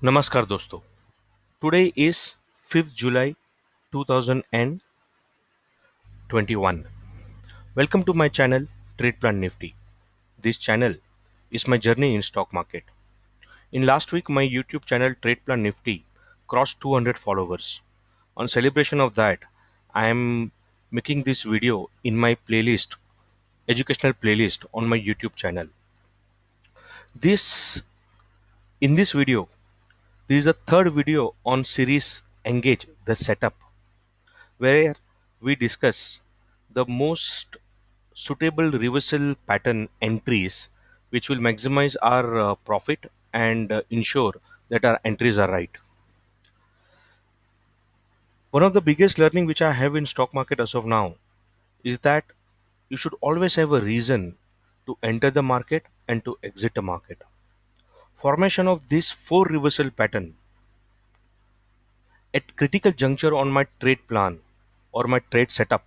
नमस्कार दोस्तों. Today is 5th July 2021. Welcome to my channel Trade Plan Nifty. This channel is my journey in stock market. In last week my YouTube channel Trade Plan Nifty crossed 200 followers. On celebration of that, I am making this video in my playlist, educational playlist on my YouTube channel. This in this video, this is a third video on series Engage the Setup, where we discuss the most suitable reversal pattern entries which will maximize our profit and ensure that our entries are right. One of the biggest learning which I have in stock market as of now is that you should always have a reason to enter the market and to exit the market. Formation of this four reversal pattern at critical juncture on my trade plan or my trade setup.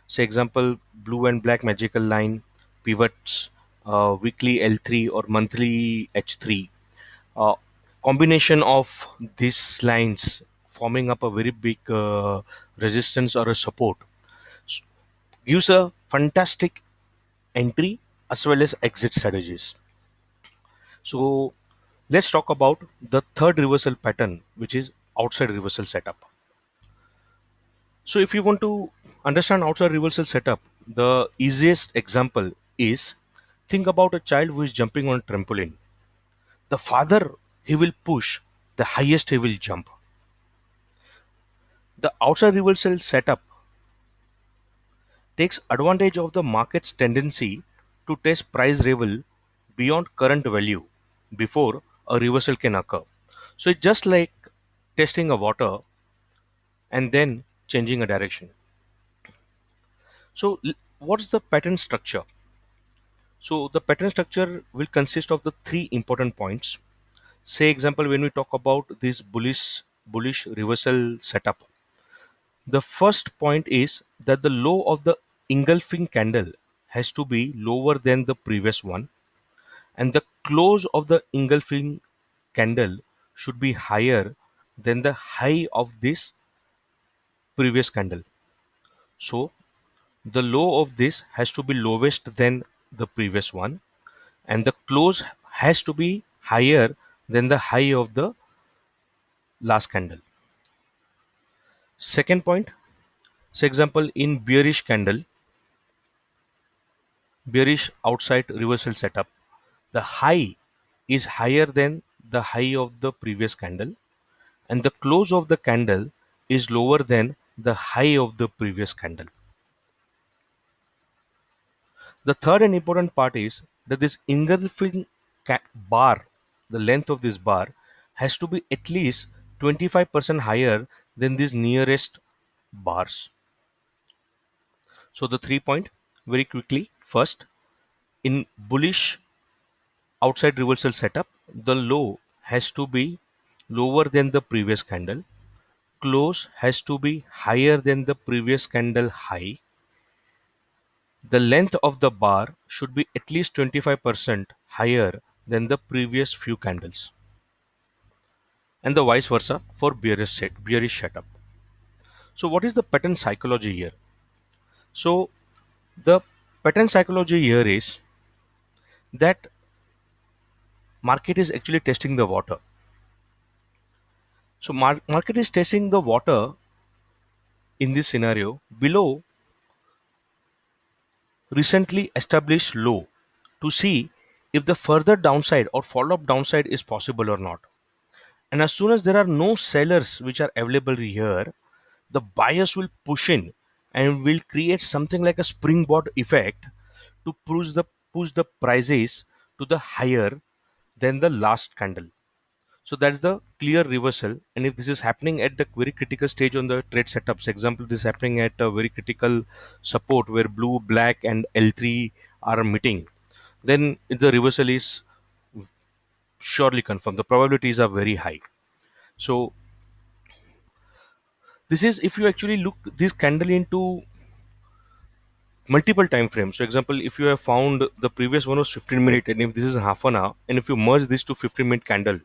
Say example, blue and black magical line, pivots, weekly L3 or monthly H3. Uh, Combination of these lines forming up a very big resistance or a support gives a fantastic entry as well as exit strategies. So let's talk about the third reversal pattern, which is outside reversal setup. So if you want to understand outside reversal setup, the easiest example is think about a child who is jumping on a trampoline. The farther he will push, the highest he will jump. The outside reversal setup takes advantage of the market's tendency to test price level beyond current value before a reversal can occur. So it's just like testing a water and then changing a direction. So what's the pattern structure? So the pattern structure will consist of the three important points. Say example, when we talk about this bullish reversal setup, the first point is that the low of the engulfing candle has to be lower than the previous one, and the close of the engulfing candle should be higher than the high of this previous candle. So the low of this has to be lowest than the previous one, and the close has to be higher than the high of the last candle. Second point, so example, in bearish outside reversal setup, the high is higher than the high of the previous candle, and the close of the candle is lower than the high of the previous candle. The third and important part is that this engulfing bar, the length of this bar, has to be at least 25% higher than these nearest bars. So the 3 point very quickly. First, in bullish outside reversal setup, the low has to be lower than the previous candle. Close has to be higher than the previous candle high. The length of the bar should be at least 25% higher than the previous few candles, and the vice versa for bearish setup. So what is the pattern psychology here? So the pattern psychology here is that market is actually testing the water. So market is testing the water in this scenario below recently established low to see if the further downside or follow-up downside is possible or not. And as soon as there are no sellers which are available here, the buyers will push in and will create something like a springboard effect to push the prices to the higher than the last candle. So that's the clear reversal. And if this is happening at the very critical stage on the trade setups, example, this is happening at a very critical support where blue, black, and L3 are meeting, then the reversal is surely confirmed. The probabilities are very high. So this is if you actually look this candle into multiple time frames. So example, if you have found the previous one was 15 minute, and if this is half an hour, and if you merge this to 15-minute candle,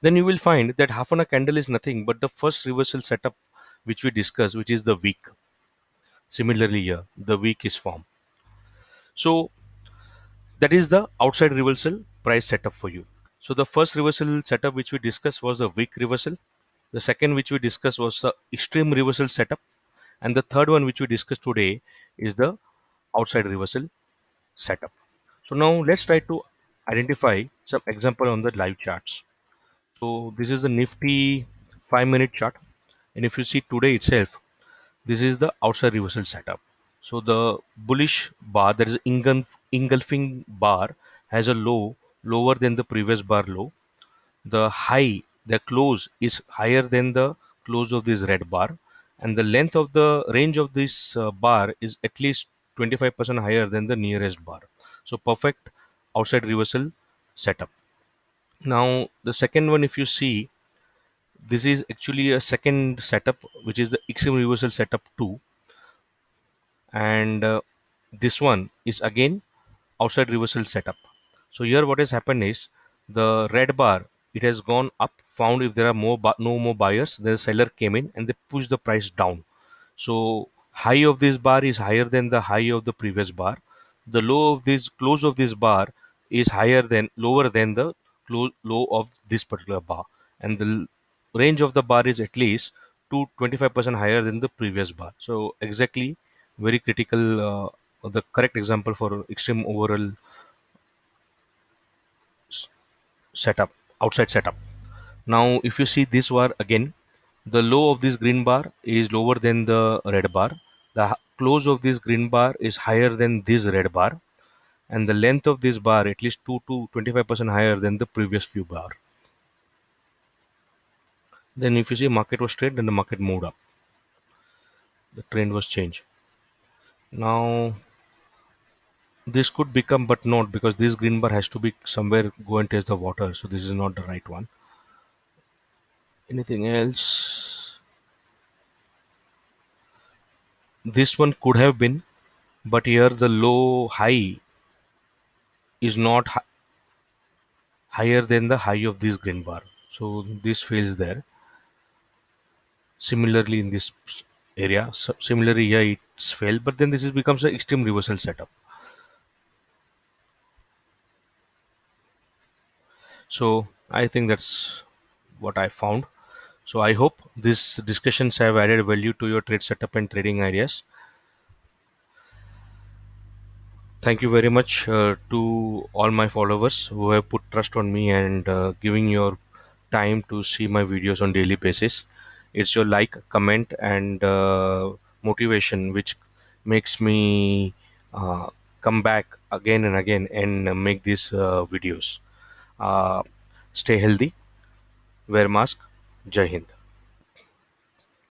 Then you will find that half an hour candle is nothing but the first reversal setup which we discussed, which is the week. Similarly here, the week is formed. So that is the outside reversal price setup for you. So the first reversal setup which we discussed was the week reversal. The second which we discussed was the extreme reversal setup. And the third one which we discussed today is the outside reversal setup. So now let's try to identify some example on the live charts. So this is the Nifty 5 minute chart. And if you see today itself, this is the outside reversal setup. So the bullish bar, that is engulfing bar, has a low lower than the previous bar low. The high, the close is higher than the close of this red bar, and the length of the range of this bar is at least 25% higher than the nearest bar. So perfect outside reversal setup. Now the second one, if you see, this is actually a second setup, which is the extreme reversal setup 2, and this one is again outside reversal setup. So here what has happened is the red bar, it has gone up, found if there are no more buyers, then the seller came in and they pushed the price down. So high of this bar is higher than the high of the previous bar. The low of this close of this bar is lower than the low of this particular bar, and the range of the bar is at least to 25% higher than the previous bar. So exactly very critical, the correct example for extreme overall s- setup, outside setup. Now, if you see this bar again, the low of this green bar is lower than the red bar. The close of this green bar is higher than this red bar, and the length of this bar at least 2 to 25% higher than the previous few bar. Then, if you see market was straight, then the market moved up. The trend was changed. Now, this could become, but not, because this green bar has to be somewhere go and test the water. So this is not the right one. Anything else? This one could have been, but here the low high is not higher than the high of this green bar. So this fails there. Similarly in this area, similarly here it's failed, but then this is becomes an extreme reversal setup. So I think that's what I found. So I hope these discussions have added value to your trade setup and trading ideas. Thank you very much to all my followers who have put trust on me and giving your time to see my videos on daily basis. It's your like, comment, and motivation which makes me come back again and again and make these videos. Uh, Stay healthy, wear mask. Jai Hind.